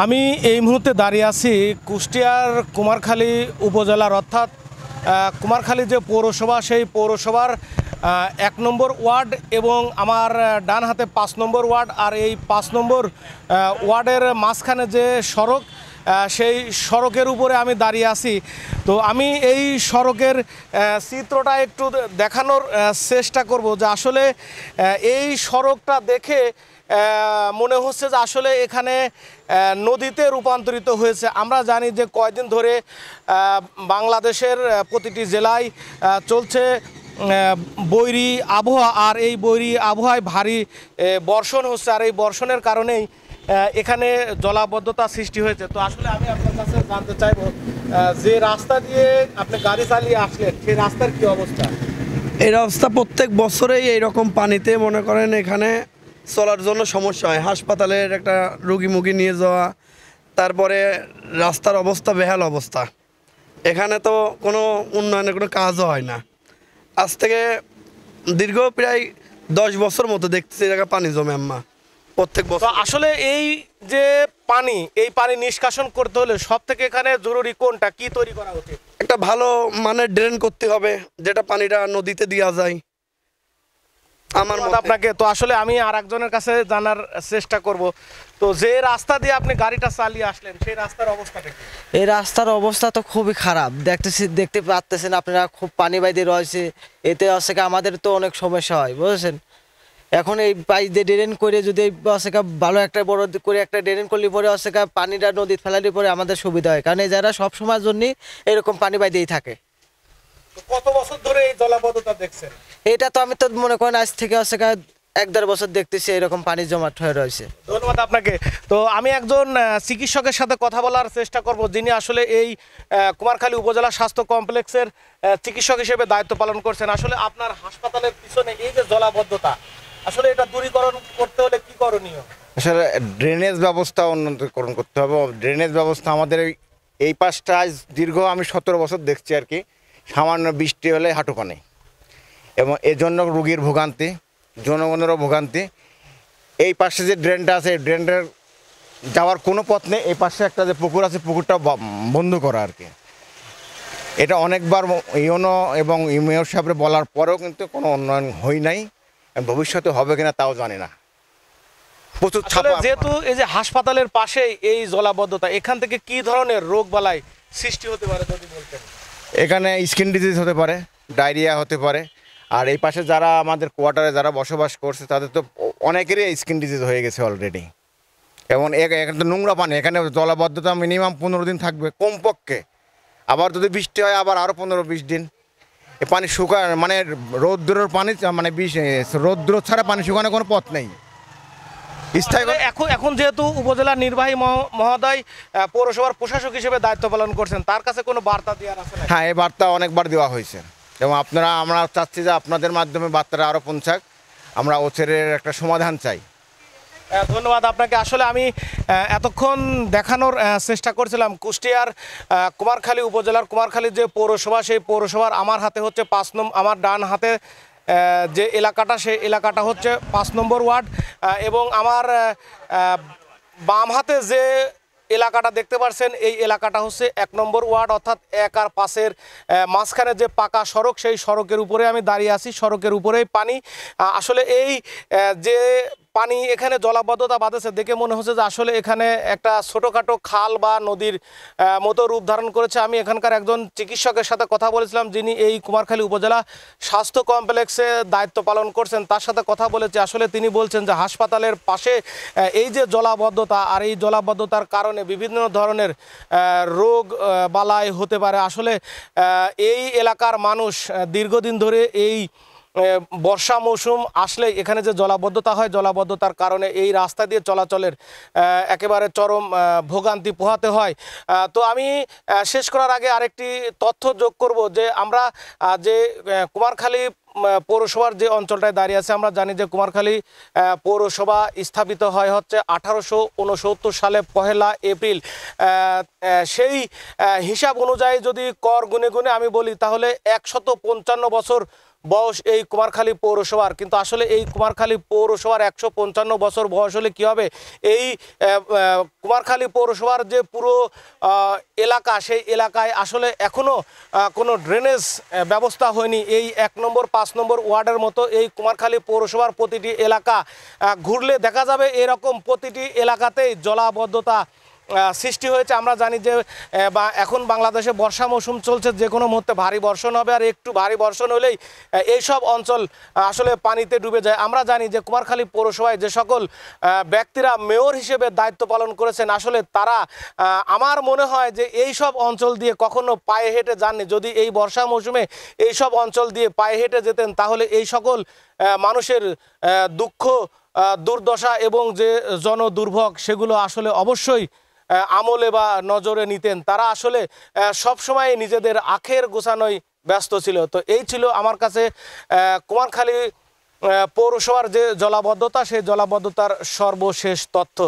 আমি এই মুহূর্তে দাঁড়িয়ে আছি কুষ্টিয়ার কুমারখালী উপজেলার অর্থাৎ কুমারখালী যে পৌরসভা সেই পৌরসভার ১ নম্বর ওয়ার্ড এবং আমার ডান হাতে ৫ নম্বর ওয়ার্ড আর এই ৫ নম্বর ওয়ার্ডের মাঝখানে যে সড়ক সেই সড়কের উপরে আমি দাঁড়িয়ে আছি। তো আমি এই সড়কের চিত্রটা একটু দেখানোর চেষ্টা করব যে আসলে এই সড়কটা দেখে মনে হচ্ছে যে আসলে এখানে নদীতে রূপান্তরিত হয়েছে। আমরা জানি যে কয়েকদিন ধরে বাংলাদেশের প্রতিটি জেলায় চলছে বৈরী আবহাওয়া, আর এই বৈরী আবহাওয়ায় ভারী বর্ষণ হচ্ছে, আর এই বর্ষণের কারণেই এখানে জলাবদ্ধতা সৃষ্টি হয়েছে। তো আসলে আমি আপনার কাছে জানতে চাইব যে রাস্তা দিয়ে আপনি গাড়ি চালিয়ে আসলেন সেই রাস্তার কি অবস্থা? এই রাস্তা প্রত্যেক বছরেই এইরকম পানিতে মনে করেন এখানে চলার জন্য সমস্যা হয়। হাসপাতালের একটা রুগী নিয়ে যাওয়া, তারপরে রাস্তার অবস্থা বেহাল অবস্থা। এখানে তো কোনো উন্নয়নের কোনো কাজও হয় না। আজ থেকে দীর্ঘ প্রায় 10 বছর মতো দেখতেছি এই জায়গায় পানি জমে আম্মা প্রত্যেক বছর। আসলে এই যে এই পানি নিষ্কাশন করতে হলে সব থেকে এখানে জরুরি কোনটা, কি তৈরি করা উচিত? একটা ভালো মানের ড্রেন করতে হবে, যেটা পানিটা নদীতে দেওয়া যায় আমার মতে। আপনাকে তো আসলে আমি আর একজনের কাছে জানার চেষ্টা করব, তো যে রাস্তা দিয়ে আপনি গাড়িটা চালিয়ে আসলেন সেই রাস্তার অবস্থাটা কি? এই রাস্তার অবস্থা তো খুবই খারাপ, দেখতে পাচ্ছেন আপনারা, খুব পানি বাইতে রয়েছে। এতে হচ্ছে আমাদের তো অনেক সমস্যা হয়, বুঝেছেন। এখন এই পাইপ দিয়ে ড্রেন করে যদি হচ্ছে ভালো একটা বড় করে একটা ড্রেন করলে পরে হচ্ছে পানিটা নদীতে ফেলালে পরে আমাদের সুবিধা হয়, কারণ এই যারা সব সময়ের জন্য এরকম পানি বাইতেই থাকে। কত বছর ধরে এই জলাবদ্ধতা দেখছেন? এটা তো আমি তো মনে করেন আজ থেকে হচ্ছে 1-1.5 বছর দেখতেছি এরকম পানি জমাট হয়ে রয়েছে। ধন্যবাদ আপনাকে। তো আমি একজন চিকিৎসকের সাথে কথা বলার চেষ্টা করব, যিনি আসলে এই কুমারখালী উপজেলা স্বাস্থ্য কমপ্লেক্সের চিকিৎসক হিসেবে দায়িত্ব পালন করছেন। আসলে আপনার হাসপাতালের পিছনে এই যে জলাবদ্ধতা, আসলে এটা দূরীকরণ করতে হলে কি করণীয়? আসলে ড্রেনেজ ব্যবস্থা উন্নতকরণ করতে হবে। ড্রেনেজ ব্যবস্থা আমাদের এই পাশটা আজ দীর্ঘ আমি 17 বছর দেখছি আর কি, সামান্য বৃষ্টি হলে হাঁটু পানি, এবং এজন্য রোগীর ভোগান্তি, জনগণেরও ভোগান্তি। এই পাশে যে ড্রেনটা আছে এই ড্রেনটার যাওয়ার কোনো পথ নেই। এই পাশে একটা যে পুকুর আছে পুকুরটা বন্ধ করা আর কি। এটা অনেকবার ইউনো এবং মেয়র সাহেবের বলার পরেও কিন্তু কোনো উন্নয়ন হয় নাই, ভবিষ্যতে হবে কিনা তাও জানি না। প্রচুর যেহেতু এই যে হাসপাতালের পাশে এই জলাবদ্ধতা, এখান থেকে কি ধরনের রোগ বালাই সৃষ্টি হতে পারে যদি বলতেন? এখানে স্কিন ডিজিজ হতে পারে, ডায়রিয়া হতে পারে। আর এই পাশে যারা আমাদের কোয়ার্টারে যারা বসবাস করছে তাদের তো অনেকেরই স্কিন ডিজিজ হয়ে গেছে অলরেডি। এবং এখানে তো নোংরা পানি, এখানে জলাবদ্ধতা মিনিমাম 15 দিন থাকবে কমপক্ষে। আবার যদি বৃষ্টি হয় আবার আরও 15-20 দিন এই পানি শুকায়, মানে রৌদ্রের পানি, মানে রৌদ্র ছাড়া পানি শুকানোর কোনো পথ নেই। এখন যেহেতু উপজেলা নির্বাহী মহোদয় পৌরসভার প্রশাসক হিসেবে দায়িত্ব পালন করছেন, তার কাছে কোনো বার্তা দেওয়ার আছে? হ্যাঁ, এই বার্তা অনেকবার দেওয়া হয়েছে, এবং আমরা চাচ্ছি যে আপনাদের মাধ্যমে বার্তাটা আরও পৌঁছাক। আমরা ওচেরের একটা সমাধান চাই। ধন্যবাদ আপনাকে। আসলে আমি এতক্ষণ দেখানোর চেষ্টা করছিলাম কুষ্টিয়ার কুমারখালী উপজেলার কুমারখালী যে পৌরসভা, সেই পৌরসভার আমার হাতে হচ্ছে 5 নম্বর, আমার ডান হাতে যে এলাকাটা সেই এলাকাটা হচ্ছে 5 নম্বর ওয়ার্ড, এবং আমার বাম হাতে যে এলাকাটা দেখতে পাচ্ছেন এই এলাকাটা হচ্ছে 1 নম্বর ওয়ার্ড, অর্থাৎ 1 আর 5-এর মাঝখানে যে পাকা সড়ক সেই সড়কের উপরে আমি দাঁড়িয়ে আছি। সড়কের উপরেই পানি। আসলে এই যে পানি এখানে জলাবদ্ধতা বাঁধেছে দেখে মনে হচ্ছে যে আসলে এখানে একটা ছোটোখাটো খাল বা নদীর মতো রূপ ধারণ করেছে। আমি এখানকার একজন চিকিৎসকের সাথে কথা বলেছিলাম, যিনি এই কুমারখালী উপজেলা স্বাস্থ্য কমপ্লেক্সে দায়িত্ব পালন করছেন, তার সাথে কথা বলেছে। আসলে তিনি বলছেন যে হাসপাতালের পাশে এই যে জলাবদ্ধতা, আর এই জলাবদ্ধতার কারণে বিভিন্ন ধরনের রোগ বালাই হতে পারে। আসলে এই এলাকার মানুষ দীর্ঘদিন ধরে এই বর্ষা মৌসুম আসলে এখানে যে জলাবদ্ধতা হয়, জলাবদ্ধতার কারণে এই রাস্তা দিয়ে চলাচলের একেবারে চরম ভোগান্তি পোহাতে হয়। তো আমি শেষ করার আগে আরেকটি তথ্য যোগ করব যে আমরা যে কুমারখালী পৌরসভার যে অঞ্চলটায় দাঁড়িয়ে আছে, আমরা জানি যে কুমারখালী পৌরসভা স্থাপিত হয় হচ্ছে 1869 সালে 1 এপ্রিল। সেই হিসাব অনুযায়ী যদি কর গুনে গুনে আমি বলি তাহলে 155 বছর বয়স এই কুমারখালী পৌরসভার, কিন্তু আসলে এই কুমারখালী পৌরসভার 155 বছর বয়স হলে কী হবে? এই কুমারখালী পৌরসভার যে পুরো এলাকা, সেই এলাকায় আসলে এখনও কোনো ড্রেনেজ ব্যবস্থা হয়নি। এই 1 নম্বর 5 নম্বর ওয়ার্ডের মতো এই কুমারখালী পৌরসভার প্রতিটি এলাকা ঘুরলে দেখা যাবে এরকম প্রতিটি এলাকাতেই জলাবদ্ধতা সৃষ্টি হয়েছে। আমরা জানি যে এখন বাংলাদেশে বর্ষা মৌসুম চলছে, যে কোনো মুহূর্তে ভারী বর্ষণ হবে, আর একটু ভারী বর্ষণ হলেই এইসব অঞ্চল আসলে পানিতে ডুবে যায়। আমরা জানি যে কুমারখালী পৌরসভায় যে সকল ব্যক্তিরা মেয়র হিসেবে দায়িত্ব পালন করেছেন, আসলে তারা আমার মনে হয় যে এই সব অঞ্চল দিয়ে কখনো পায়ে হেঁটে যাননি। যদি এই বর্ষা মৌসুমে এই সব অঞ্চল দিয়ে পায়ে হেঁটে যেতেন, তাহলে এই সকল মানুষের দুঃখ, দুর্দশা এবং যে জনদুর্ভোগ, সেগুলো আসলে অবশ্যই আমলে বা নজরে নিতেন। তারা আসলে সবসময় নিজেদের আখের গোছানোয় ব্যস্ত ছিল। তো এই ছিল আমার কাছে কুমারখালী পৌরসভার যে জলাবদ্ধতা, সেই জলাবদ্ধতার সর্বশেষ তথ্য।